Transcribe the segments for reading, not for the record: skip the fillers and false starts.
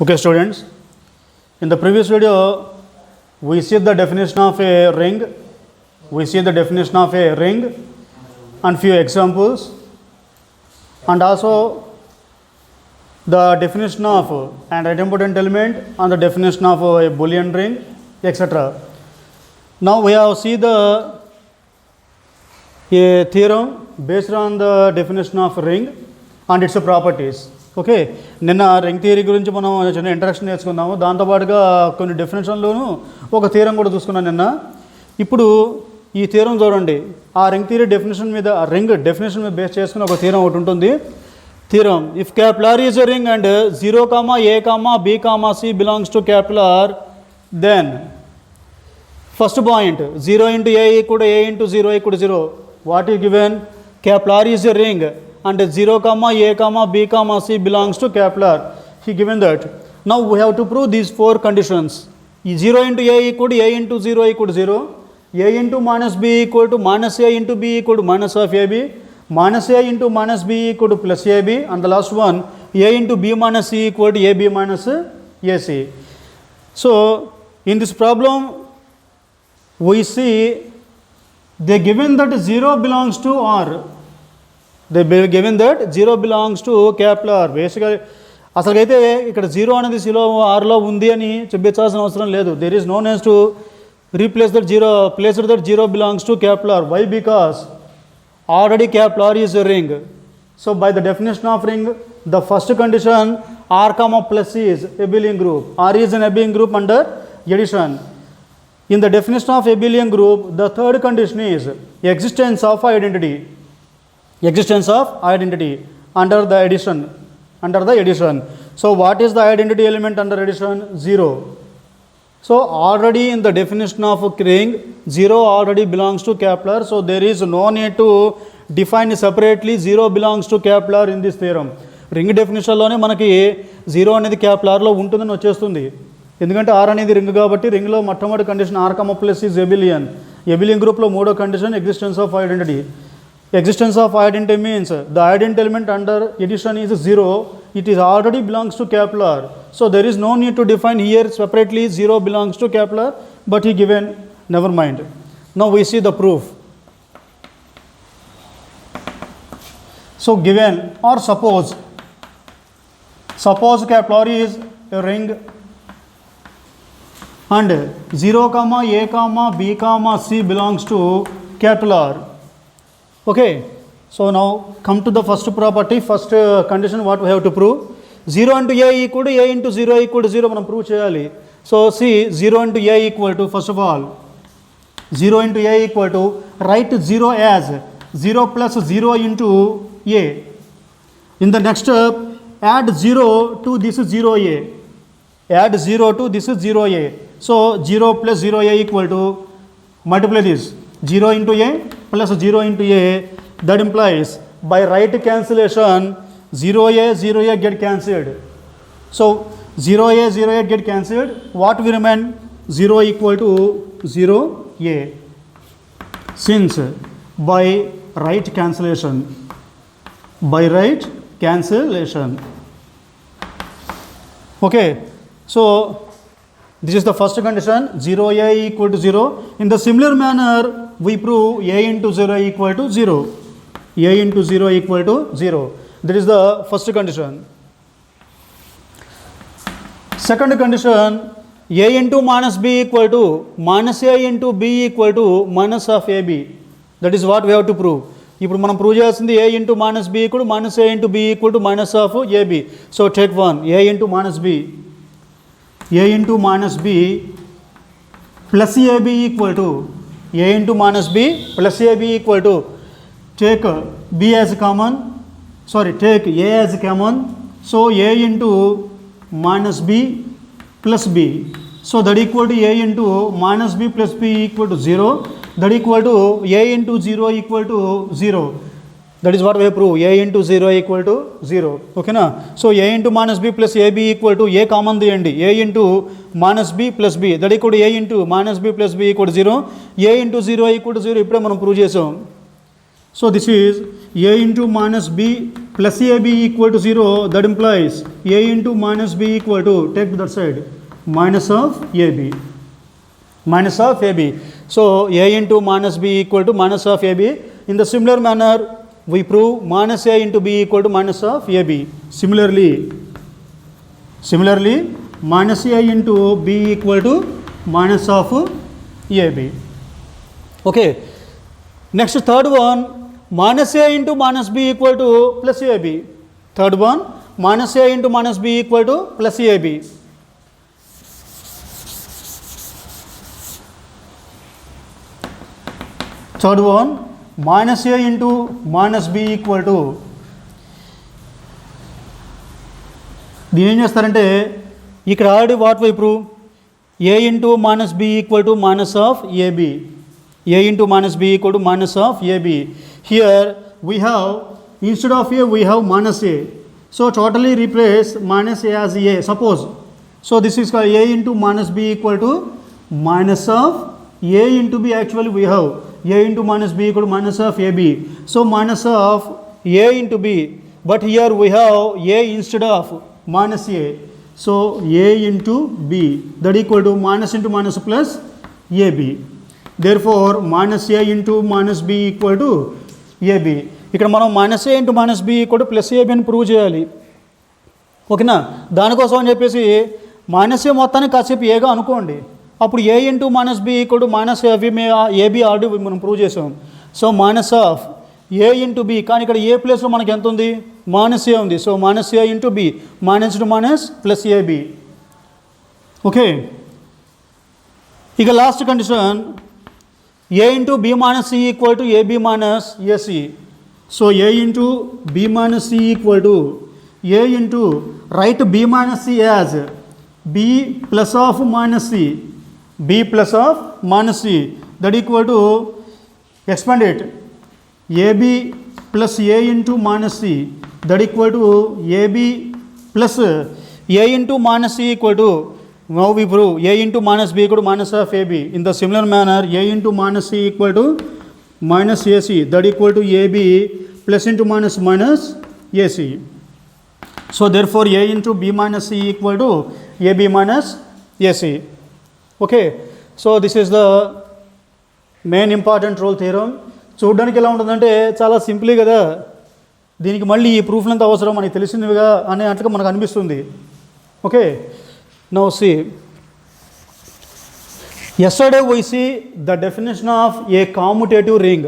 Okay, students, in the previous video, we see the definition of a ring. We see the definition of a ring and few examples, and also the definition of an idempotent element and the definition of a Boolean ring, etc. Now we have seen a theorem based on the definition of ring and its properties. Okay, నిన్న ring theory గురించి మనం చిన్న introduction నేర్చుకున్నాము. దాంతోపాటుగా కొన్ని డెఫినేషన్లోను ఒక theorem కూడా చూసుకున్నాను నిన్న. ఇప్పుడు ఈ థియరం చూడండి, ఆ రింగ్ థియరీ డెఫినేషన్ మీద, రింగ్ డెఫినేషన్ మీద బేస్ చేసుకుని ఒక థియరం ఒకటి ఉంటుంది. Theorem, if capital R is a ring and 0, a, b, c belongs to capital R, then first point 0 into a equal to a into 0 equal to 0. What is given? Capital R is a ring and 0, a, b, c belongs to capital R. He given that. Now we have to prove these four conditions. 0 into a equal to a into 0 equal to 0. A into minus b equal to minus a into b equal to minus of ab. Minus a into minus b equal to plus ab. And the last one, a into b minus c equal to ab minus ac. So in this problem, we see they given that 0 belongs to R. They given that 0 belongs to capital R. Basically, అసలుకైతే ఇక్కడ 0 అనేది సిలో ఆర్లో ఉంది అని చూపించాల్సిన అవసరం లేదు. There is no need to replace that 0, place that 0 belongs to capital R. Why? Because already capital R is a ring. So by the definition of ring, the first condition R comma plus C is abelian group. R is an abelian group under addition. In the definition of abelian group, the third condition is existence of identity. Existence of identity under the addition. Under the addition. So what is the identity element under addition? 0. So already in the definition of ring, 0 already belongs to capital R. So there is no need to define separately 0 belongs to capital R in this theorem. Ring డెఫినేషన్లోనే మనకి 0 అనేది capital ఆర్లో ఉంటుందని వచ్చేస్తుంది. ఎందుకంటే are అనేది ring కాబట్టి రింగ్లో మొట్టమొదటి condition or comma plus is ఎబిలియన్. ఎబిలియన్ గ్రూప్లో మూడో condition existence of identity. Existence of identity means the identity element under addition is 0. It is already belongs to capital R. So there is no need to define here separately 0 belongs to capital R, but he given, never mind. Now we see the proof. So given or suppose capital R is a ring and 0, a, b, c belongs to capital R. Okay, so now come to the first property, first condition what we have to prove. 0 into a equal to a into 0 equal to 0 మనం prove చేయాలి. So see 0 into a equal to, first of all 0 into a equal to, write 0 as 0 plus 0 into a. In the next step, add 0 to this 0a. Add 0 to this 0a. So 0 plus 0a equal to, multiply this 0 into a plus 0 into a. That implies by right cancellation 0a get cancelled. So 0a get cancelled. What will remain? 0 equal to 0a. Since by right cancellation, okay, so this is the first condition, 0a equal to 0. In the similar manner, we prove a into 0 equal to 0. A into 0 equal to 0. That is the first condition. Second condition, a into minus b equal to minus a into b equal to minus of ab. That is what we have to prove. ఇప్పుడు మనం prove చేయాల్సింది a into minus b equal to minus a into b equal to minus of ab. So take one, a into minus b. A into minus b plus ab equal to, a into minus b plus ab equal to, take b as common, take a as common. So a into minus b plus b. So that equal to a into minus b plus b equal to 0. That equal to a into 0 equal to 0. That is what we have proved, a into 0 equal to 0. Okay na? So a into minus b plus ab equal to, a common తీయండి, a into minus b plus b. That equal to a into minus b plus b equal to 0. a into 0 equal to 0 ఇప్పుడే మనం prove చేసాం. So this is a into minus b plus ab equal to 0. That implies a into minus b equal to, take to that side, minus of ab. Minus of ab. So a into minus b equal to minus of ab. In the similar manner, we prove minus a into b equal to minus of ab. Similarly, minus a into b equal to minus of ab. Okay. Next, third one, minus a into minus b equal to plus ab. Third one, minus a into minus b equal to plus ab. Third one, minus a into minus b equal to, దీని ఏం చేస్తారంటే ఇక్కడ already what we prove a into minus b equal to minus of ab. A into minus b equal to minus of ab. Here we have, instead of a we have minus a. So totally replace minus a as a. Suppose, so this is called a into minus b equal to minus of a into b. Actually we have a into minus b equal to minus of ab. So minus of a into b. But here we have a instead of minus a. So a into b, that equal to minus into minus plus ab. Therefore minus a into minus b equal to ab. ఇక్కడ మనం minus a into minus b equal to plus a b అని prove చేయాలి. ఓకేనా? దానికోసం అని చెప్పేసి minus ఏ మొత్తాన్ని కాసేపు ఏగా అనుకోండి. అప్పుడు a into minus b equal to minus a b already మనం ప్రూవ్ చేసాం. So minus of a into b, కానీ ఇక్కడ ఏ ప్లేస్లో మనకి ఎంత ఉంది? మైనస్ ఏ ఉంది. So minus a into b, minus to minus plus a b. Okay, ఇక last condition, a into b minus c equal to a b minus a c. So a into b minus c equal to a into, right b minus c as b plus of minus c, b plus of minus c, that equal to, expand it, ab plus a into minus c, that equal to ab plus a into minus c equal to, now we prove a into minus b equal to minus of ab. In the similar manner, a into minus c equal to minus ac, that equal to ab plus into minus minus ac. So therefore a into b minus c equal to ab minus ac. Okay, so this is the main important rule theorem. చూడడానికి ఎలా ఉంటుందంటే చాలా simple కదా, దీనికి మళ్ళీ ఈ ప్రూఫ్లు ఎంత అవసరం మనకి తెలిసినవిగా అనే అట్లా మనకు అనిపిస్తుంది. Okay, now see, yesterday we see the definition of a commutative ring.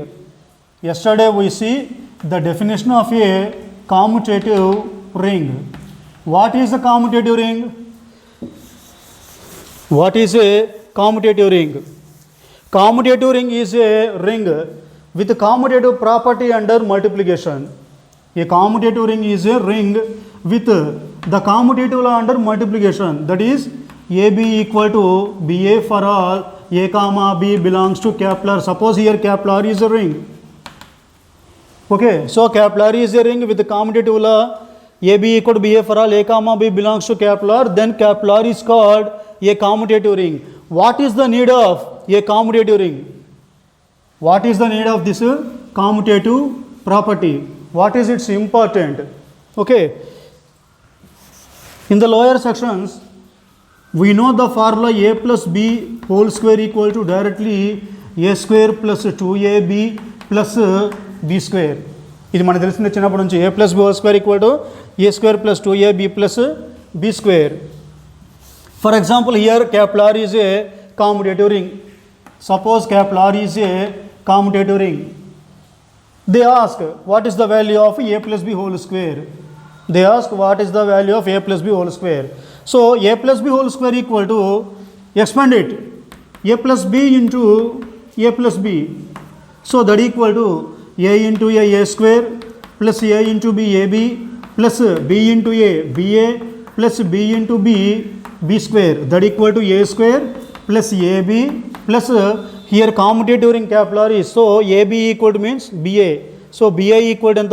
Yesterday we see the definition of a commutative ring. What is a commutative ring? What is a commutative ring? Commutative ring is a ring with commutative property under multiplication. A commutative ring is a ring with the commutative law under multiplication. That is, AB equal to BA for all A comma B belongs to capital R. Suppose here capital R is a ring. Okay, so capital R is a ring with the commutative law AB equal to BA for all A comma B belongs to capital R. Then capital R is called a commutative ring. What is the need of a commutative ring? What is the need of this commutative property? What is its important? Okay, in the lower sections we know the formula a plus b whole square equal to directly a square plus 2ab plus b square. ఇది మనకు తెలిసింది చిన్నప్పటి నుంచి, a plus b whole square equal to a square plus 2ab plus b square. For example, here capital R is a commutative ring. Suppose capital R is a commutative ring. They ask what is the value of a plus b whole square. They ask what is the value of a plus b whole square. So a plus b whole square equal to, expand it, a plus b into a plus b. So that equal to a into a square plus a into b ab plus b into a ba plus b into b b square, that equal to a square plus ab plus here commutative ring capital R is, so ab equal to means ba. So ba equal to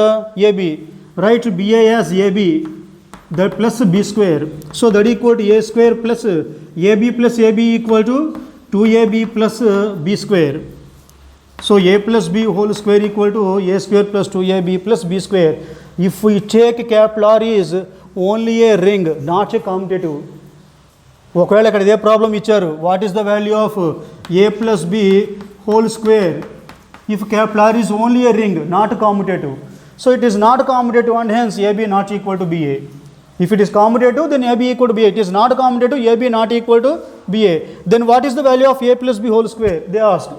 ab, write ba as ab, that plus b square. So that equal to a square plus ab equal to 2ab plus b square. So a plus b whole square equal to a square plus 2ab plus b square. If we take capital R is only a ring, not a commutative. ఒకవేళ ఇక్కడ ఇదే problem ఇచ్చారు, what is the value of a plus b whole square if capital R is only a ring not commutative. So it is not commutative and hence a b not equal to b a. If it is commutative, then AB equal to BA. It is not commutative, AB not equal to BA. Then what is the value of A plus B whole square? They asked.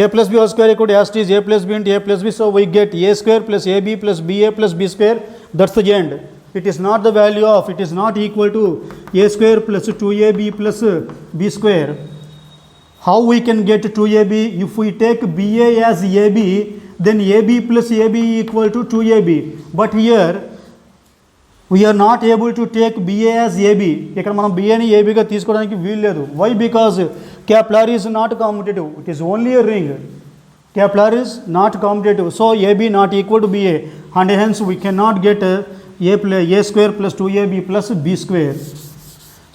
A plus B whole square equal to as is A plus B into A plus B. So we get A square plus AB plus BA plus B square. That's the end. It is not the value of, it is not equal to A square plus 2AB plus B square. How we can get 2AB? If we take BA as AB, then AB plus AB equal to 2AB. But here we are not able to take BA as AB. ఇక్కడ మనం BAని ABగా తీసుకోవడానికి వీలు లేదు. Why? Because capital R is not commutative. It is only a ring. Capital R is not commutative. So AB not equal to BA, and hence we cannot get A square plus 2AB plus B square.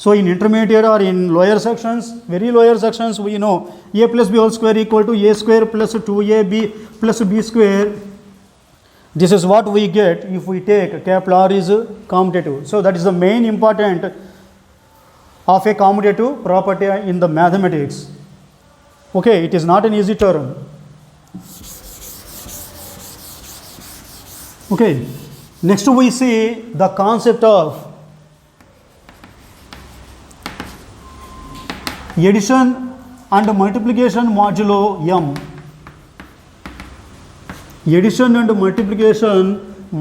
So in intermediate or in lower sections, very lower sections, we know A plus B whole square equal to A square plus 2AB plus B square. This is what we get if we take capital R is commutative. So that is the main important of a commutative property in the mathematics. Okay, it is not an easy term. Okay, next we see the concept of addition and multiplication modulo m. Addition and multiplication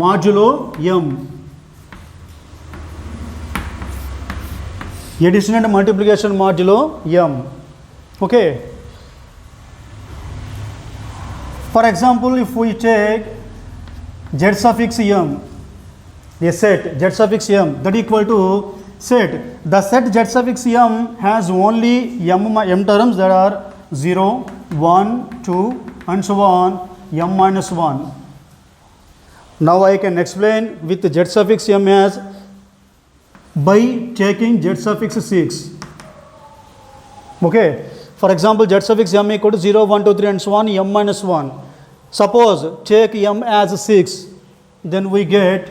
modulo m. Addition and multiplication modulo m. Okay. For example, if we take z suffix m, a set z suffix m that equal to set, the set z suffix m has only m terms that are 0, 1, 2 and so on, m minus 1. Now I can explain with z suffix m as by taking z suffix 6. Okay, for example, z suffix m equal to 0, 1, 2, 3 and so on, m minus 1. Suppose take m as 6, then we get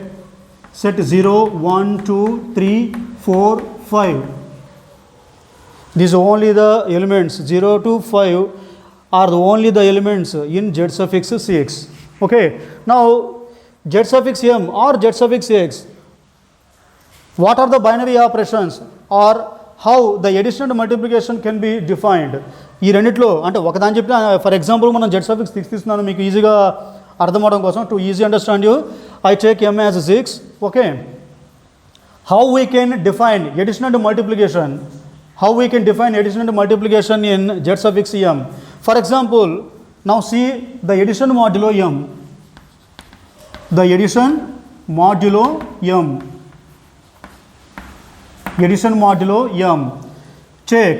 set 0, 1, 2, 3, 4, 5. These are only the elements 0 to 5 are the only the elements in z suffix 6. Okay, now z suffix m or z suffix x, what are the binary operations or how the addition and multiplication can be defined? ఈ రెండిట్లో అంటే ఒకదాని చెప్పిన for example మనం z suffix 6 తీసుకున్నాను మీకు ఈజీగా అర్థం అవడం కోసం, to easy understand you I take m as 6. Okay, how we can define addition and multiplication? How we can define addition and multiplication in z suffix m? For example, now see the addition modulo m. The addition modulo m. Addition modulo m. Check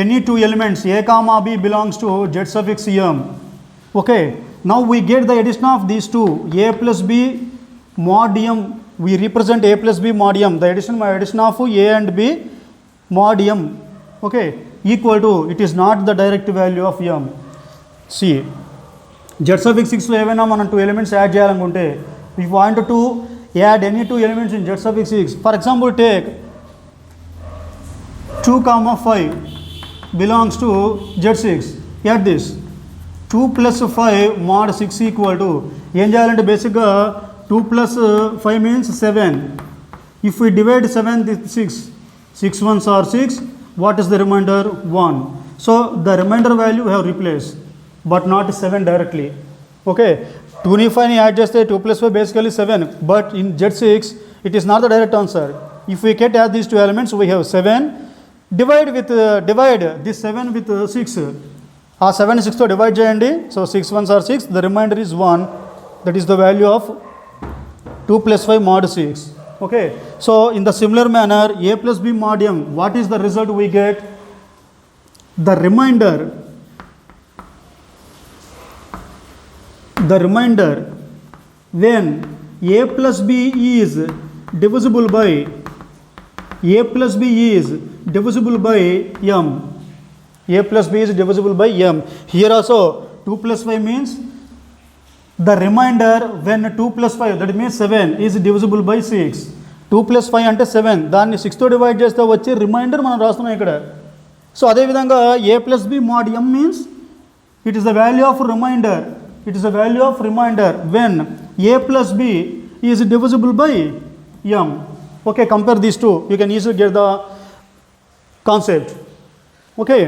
any two elements a comma b belongs to z suffix m. Okay, now we get the addition of these two, a plus b mod m. We represent a plus b mod m, the addition of a and b mod m. Okay, equal to, it is not the direct value of m. See, z suffix 6 లో ఏమైనా మనం two elements add చేయాలనుకుంటే, if you want to add any two elements in z suffix 6, for example take 2 comma 5 belongs to z6, add this 2 plus 5 mod 6 equal to, ఏం చేయాలంటే బేసిక్గా 2 plus 5 means 7. If we divide 7 with 6, 6 ones are 6, what is the remainder? 1. So the remainder value we have replaced, but not 7 directly. Okay, 2 5 add చేస్తే 2 plus 5 basically 7, but in z6 it is not the direct answer. If we can add these two elements, we have 7. Divide this 7 with 6. ఆ 7 6తో divide చేయండి. So 6 ones are 6, the remainder is 1. That is the value of 2 plus 5 mod 6. Okay, so in the similar manner a plus b mod m, what is the result we get? The remainder when a plus b is divisible by m, A plus B is divisible by M. Here also 2 plus 5 means the remainder when 2 plus 5 that means 7 is divisible by 6. 2 plus 5 అంటే 7 దాన్ని 6తో divide చేస్తే వచ్చే reminder మనం రాస్తున్నాం ఇక్కడ. So అదేవిధంగా A plus B mod M means it is the value of remainder. It is the value of remainder when A plus B is divisible by M. Okay, compare these two. You can easily get the concept. Okay.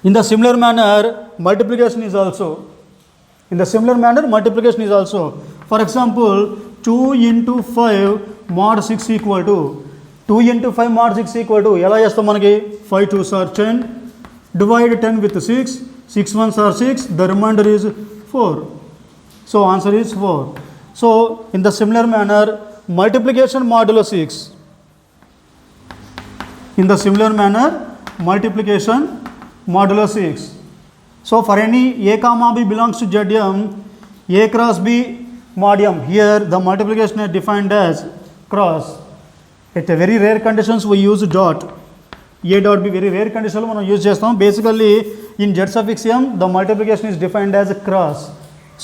In the similar manner, multiplication is also. In the similar manner, multiplication is also. For example, 2 into 5 mod 6 equal to 2 into 5 mod 6 equal to ఎలా చేస్తాం మనకి 5 2s are 10 divide 10 with 6 6 1s are 6 the remainder is 4 so answer is 4. So in the similar manner multiplication modulo 6. In the similar manner multiplication modulo 6. So for any A comma B belongs to Zm, A cross B mod M. Here the multiplication is defined as cross. At a very rare conditions we use dot. A dot B very rare condition మనం use చేస్తాం. Basically in Z suffix M the multiplication is defined as cross.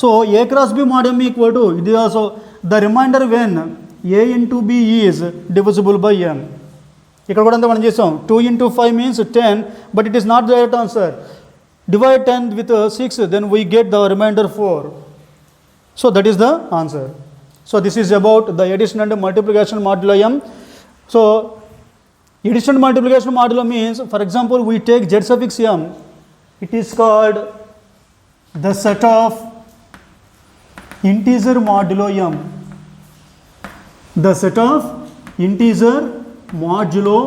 So A cross B mod M equal to it is also the remainder when A into B is divisible by M. ఇక్కడ కూడా అంతా మనం చేస్తాం 2 into 5 means 10 but it is not the right answer. Divide 10 with 6 then we get the remainder 4. So that is the answer. So this is about the addition and multiplication modulo M. So addition and multiplication modulo means for example we take Z suffix M. It is called the set of integer modulo M. The set of integer modulo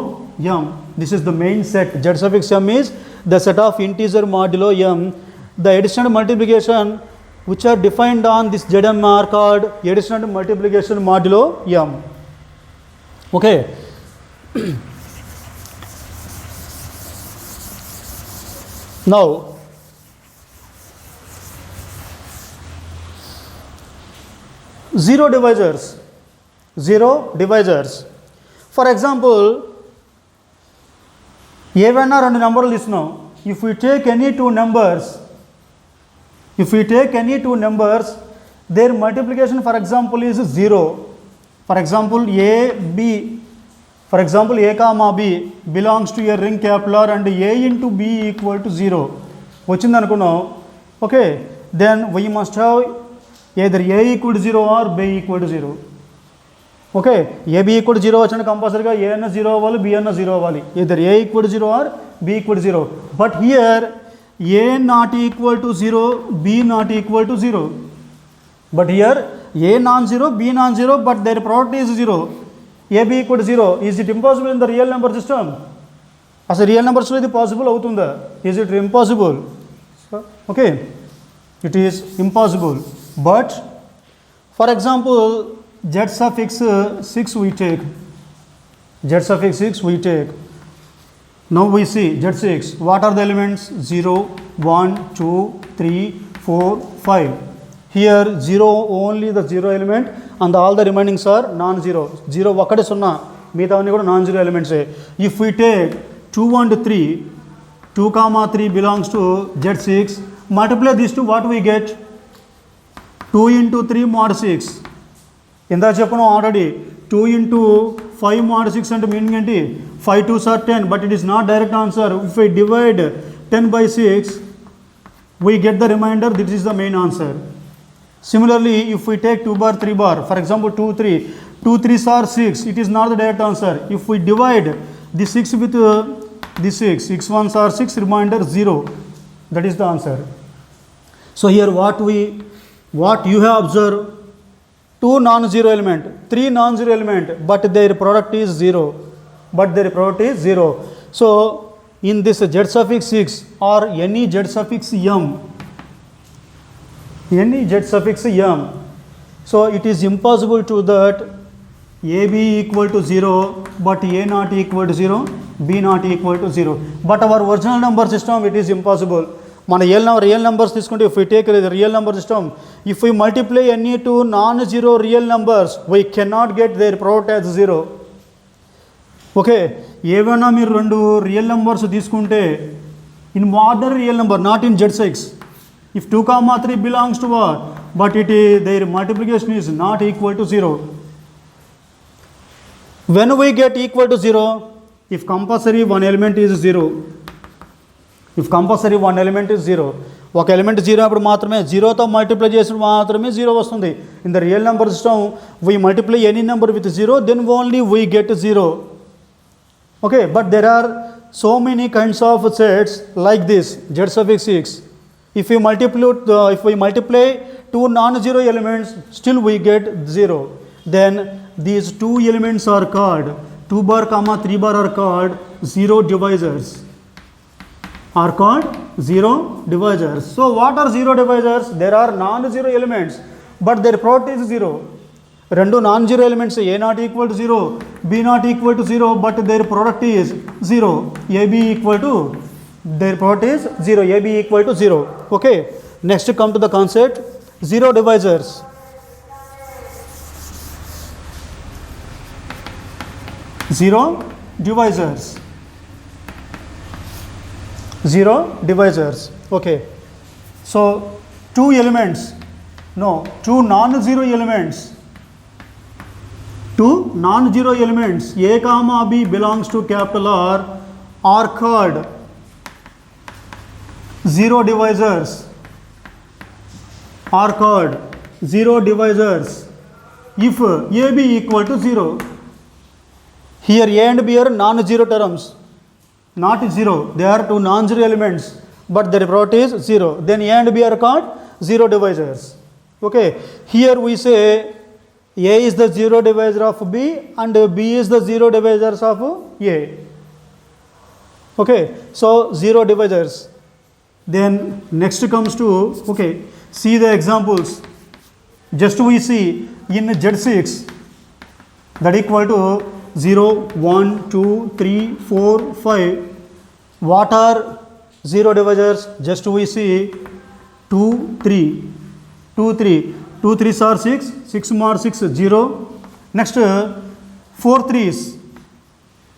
M. This is the main set. Z suffix M is the set of integer modulo M. The addition and multiplication which are defined on this Zm are called addition and multiplication modulo M. Okay. Now zero divisors. For example ఏవైనా రెండు నెంబర్లు ఇస్తున్నాం. If we take any two numbers their multiplication for example is 0. For example A comma B belongs to a ring capital R and A into B equal to 0 వచ్చింది అనుకున్నాం. Okay, then we must have either A equal to 0 or B equal to 0. Okay AB equal to 0 వచ్చిన కంపల్సరీగా A అన్న 0 అవ్వాలి B అన్న 0 అవ్వాలి. ఇద్దరు A equal to 0 or B equal to 0. But here A not equal to 0 B not equal to 0. But here A non 0 B non 0 but their product is 0. AB equal to 0. Is it impossible in the real number system? అసలు real నెంబర్స్లో ఇది possible అవుతుందా? Is it impossible? Okay it is impossible. But for example Z suffix 6 we take. Now we see Z6. What are the elements? 0, 1, 2, 3, 4, 5. Here 0 only the 0 element and all the remainings are non-zero. 0 ఒక్కటే 0 మిగతా అన్నీ కూడా non-zero elements. If we take 2 and 3, 2 comma 3 belongs to Z6. Multiply these two, what we get? 2 into 3 mod 6. ఇందా చెప్పను already 2 into 5 mod 6 అంటే meaning ఏంటి? 5 2s are 10 but it is not direct answer. If we divide 10 by 6 we get the remainder. This is the main answer. Similarly if we take 2 bar 3 bar, for example 2 3, 2 3s are 6, it is not the direct answer. If we divide the 6 with the 6 1s are 6, remainder 0. That is the answer. So here what you have observed, 2 non-zero element, 3 non-zero element, but their product is 0. So in this Z suffix 6 or any Z suffix M, so it is impossible to that AB equal to 0 but A not equal to 0, B not equal to 0. But our original number system it is impossible. మన real numbers తీసుకుంటే if we take real number system, if we multiply any two non zero real numbers we cannot get their product as 0. Okay, ఏవైనా మీరు రెండు రియల్ numbers తీసుకుంటే in ordinary real number, not in Z6. If 2 comma 3 belongs to what? But it is, their multiplication is not equal to 0. When we get equal to 0, if compulsory one element is 0, if compulsory one element is 0, ఒక element zero అప్పుడు మాత్రమే జీరోతో multiply చేసినప్పుడు మాత్రమే zero వస్తుంది. In the real number system we multiply any number with zero, then only we get zero. Okay, but there are so many kinds of sets like this z suffix 6. If we multiply two non-zero elements, still we get 0. Then these two elements are called 2 bar comma 3 bar are called zero divisors. Are called zero divisors. So what are zero divisors? There are non-zero elements, but their product is 0. రెండు non zero elements a not equal to 0, b not equal to 0, but their product is 0. A b equal to their product is 0, AB equal to 0. Okay, next come to the concept zero divisors. Zero divisors. Zero divisors. Okay, so two non-zero elements. Two non-zero elements A comma B belongs to capital R are called zero divisors. Are called zero divisors if AB equal to 0. Here A and B are non-zero terms, not 0. They are two non-zero elements, but their product is 0. Then A and B are called zero divisors. Okay, here we say A is the zero divisor of B and B is the zero divisors of A. Okay, so zero divisors. Then next comes to, okay, see the examples. Just we see in Z6 that equal to 0, 1, 2, 3, 4, 5. What are zero divisors? Just we see 2, 3. 2, 3. 2 3s are 6. 6 more 6, 0. Next 4 3s.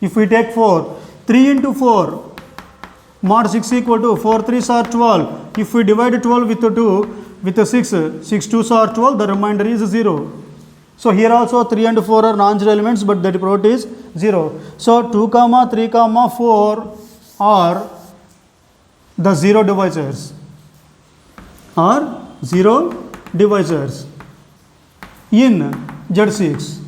If we take 4, 3 into 4. Mod 6 equal to 4 3s are 12. If we divide 12 with 2 with 6, 6 2s are 12, the remainder is 0. So here also 3 and 4 are non-zero elements, but that product is 0. So 2 comma 3 comma 4 are the zero divisors. Are zero divisors in Z6.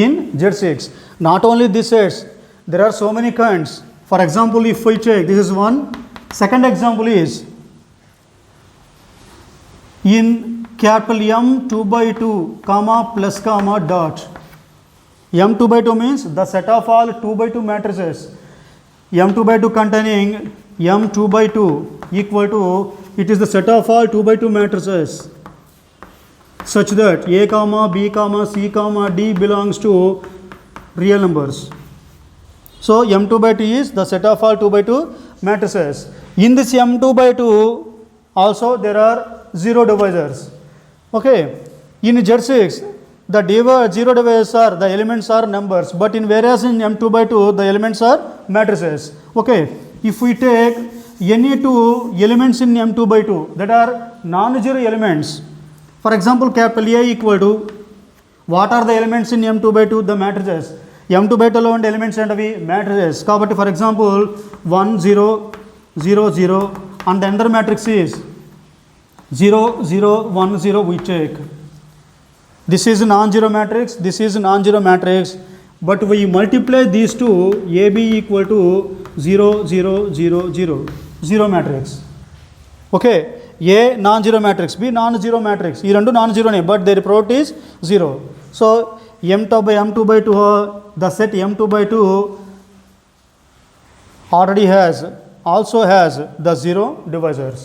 In Z6. Not only this sets, there are so many kinds. For example, if we check, this is one. Second example is in capital M 2 by 2 comma plus comma dot. M 2 by 2 means the set of all 2 by 2 matrices. M 2 by 2 containing M 2 by 2 equal to, it is the set of all 2 by 2 matrices such that A comma B comma C comma D belongs to real numbers. So M2 by 2 is the set of all 2 by 2 matrices. In this M2 by 2 also there are zero divisors. Okay, in Z6 the zero divisors are, the elements are numbers, but in whereas in M2 by 2 the elements are matrices. Okay, if we take any two elements in M2 by 2 that are non-zero elements, for example capital A equal to, what are the elements in M2 by 2? The matrices. M2 by 2 లో ఉండే elements ఏంటవి? Matrices. కాబట్టి for example 1 0 0 0 and the under matrix is 0 0 1 0. we take this is non-zero matrix, this is non-zero matrix, but we multiply these two, AB equal to 0 0 0 0, 0 matrix. Okay, A non-zero matrix, B non-zero matrix. ఈ రెండు non-zeroనే, but their product is 0. So M2 by 2, the set M2 by 2 also has the zero divisors.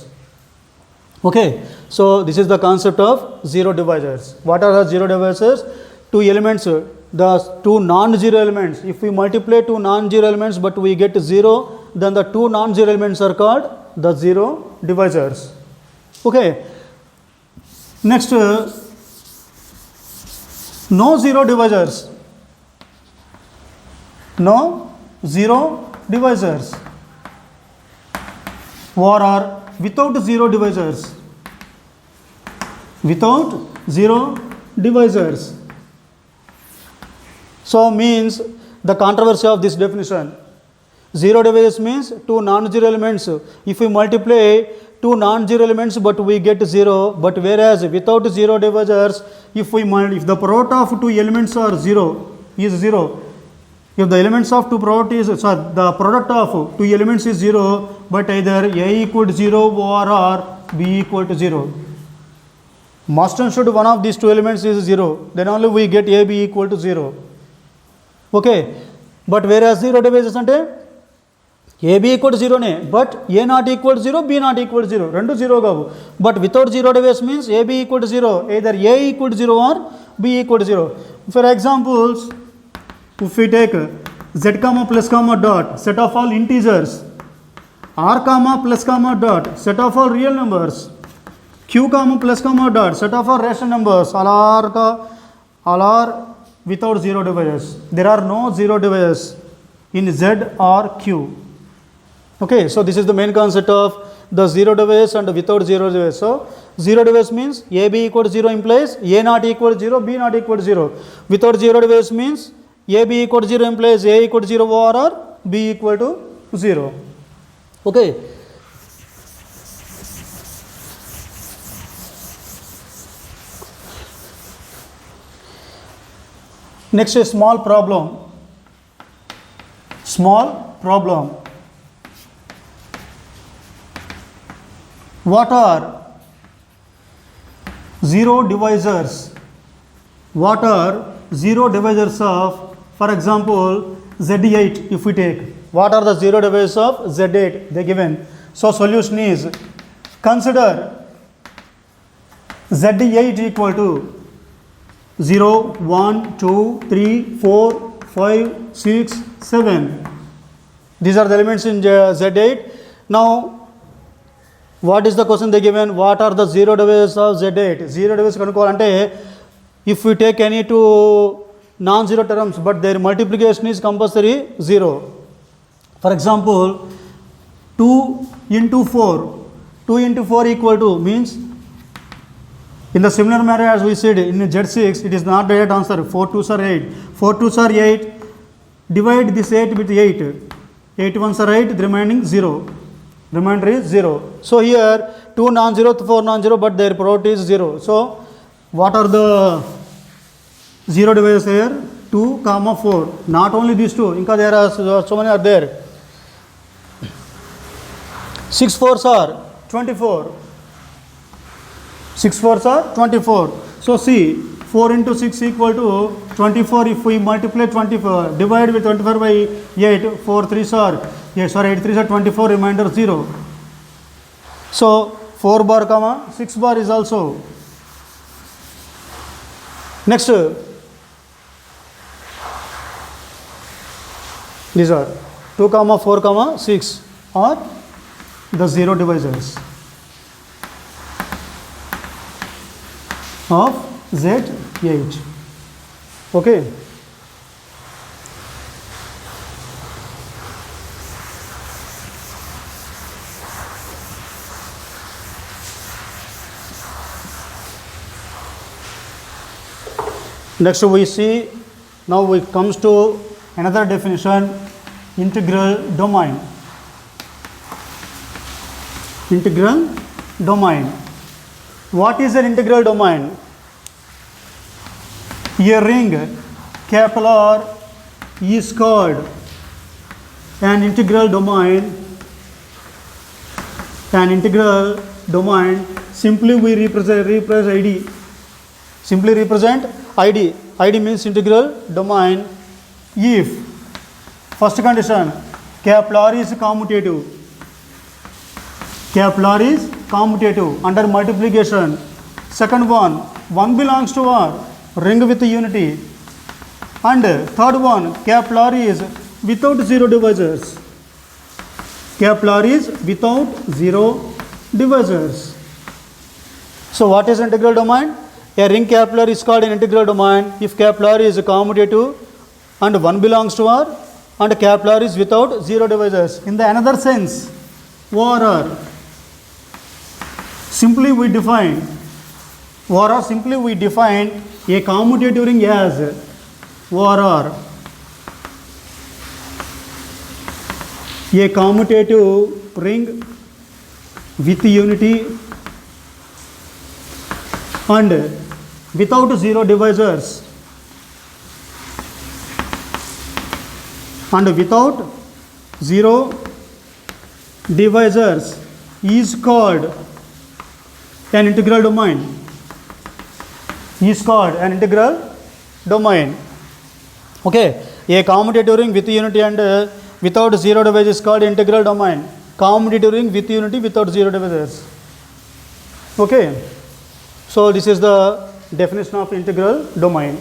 Okay, so this is the concept of zero divisors. What are the zero divisors? Two elements, the two non-zero elements. If we multiply two non-zero elements but we get 0, then the two non-zero elements are called the zero divisors. Okay, next no zero divisors. No zero divisors. or are without zero divisors. Without zero divisors. So means the controversy of this definition. Zero divisors means two non-zero elements. If we multiply two non-zero elements but we get zero, but whereas without zero divisors, if the product of two elements are zero, is zero. If the elements of two product is, the product of two elements is zero, but either A equal to 0 or B equal to 0. Must and should one of these two elements is 0, then only we get AB equal to 0. Okay, but whereas zero divisors ante AB equal to 0 ne, but A not equal to 0, B not equal to 0, rendu 0 gavu. But without zero divisors means AB equal to 0, either A equal to 0 or B equal to 0. For examples, if we take z comma plus comma dot, set of all integers, r comma plus comma dot, set of all real numbers, q comma plus comma dot, set of all rational numbers, all are without zero divisors. There are no zero divisors in z or q. Okay, so this is the main concept of the zero divisors and without zero divisors. So zero divisors means AB equal to 0 implies A not equal to 0, B not equal to 0. Without zero divisors means AB equal to 0 implies A equal to 0 or B equal to 0. Okay. Next is small problem. Small problem. What are zero divisors? What are zero divisors of, for example, Z8 if we take? What are the zero divisors of Z8? They given. So solution is, consider Z8 equal to 0, 1, 2, 3, 4, 5, 6, 7. These are the elements in Z8. Now, what is the question they given? What are the zero divisors of Z8? Zero divisors kanukovalante, if we take any two non-zero terms but their multiplication is compulsory 0. For example, 2 into 4. 2 into 4 equal to means, in the similar manner as we said in Z6, it is not the right answer. 4 2s are 8. 4 2s are 8. Divide this 8 with 8. 8 1s are 8, the remaining 0. Remainder is 0. So here 2 non-zero, 4 non-zero, but their product is 0. So what are the zero divisors here? 2, 4. Not only these two, inka there are so many are there. 6 4s are 24. 6 4s are 24. So see, 4 into 6 equal to 24. If we multiply 24, divide with 24 by 8, 4 3s are, 8 3s are 24, remainder 0. So 4 bar comma 6 bar is also. Next, these are 2 4 6 are the zero divisors of Z8. Okay. Next we see, now we comes to another definition, integral domain. Integral domain. What is an integral domain? A ring capital R is called an integral domain. An integral domain, simply we represent ID. Simply represent ID. ID means integral domain if, first condition, capital R is commutative. Capital R is commutative under multiplication. Second one belongs to R, ring with unity. And third one, capital R is without zero divisors. Capital R is without zero divisors. So what is integral domain? A ring capital R is called an integral domain if capital R is commutative and one belongs to R and capital R is without zero divisors. In the another sense, or simply we define a commutative ring as or a commutative ring with unity and without zero divisors is called an integral domain. Okay, a commutative ring with unity and without zero divisors is called integral domain. Commutative ring with unity without zero divisors. Okay, so this is the definition of integral domain.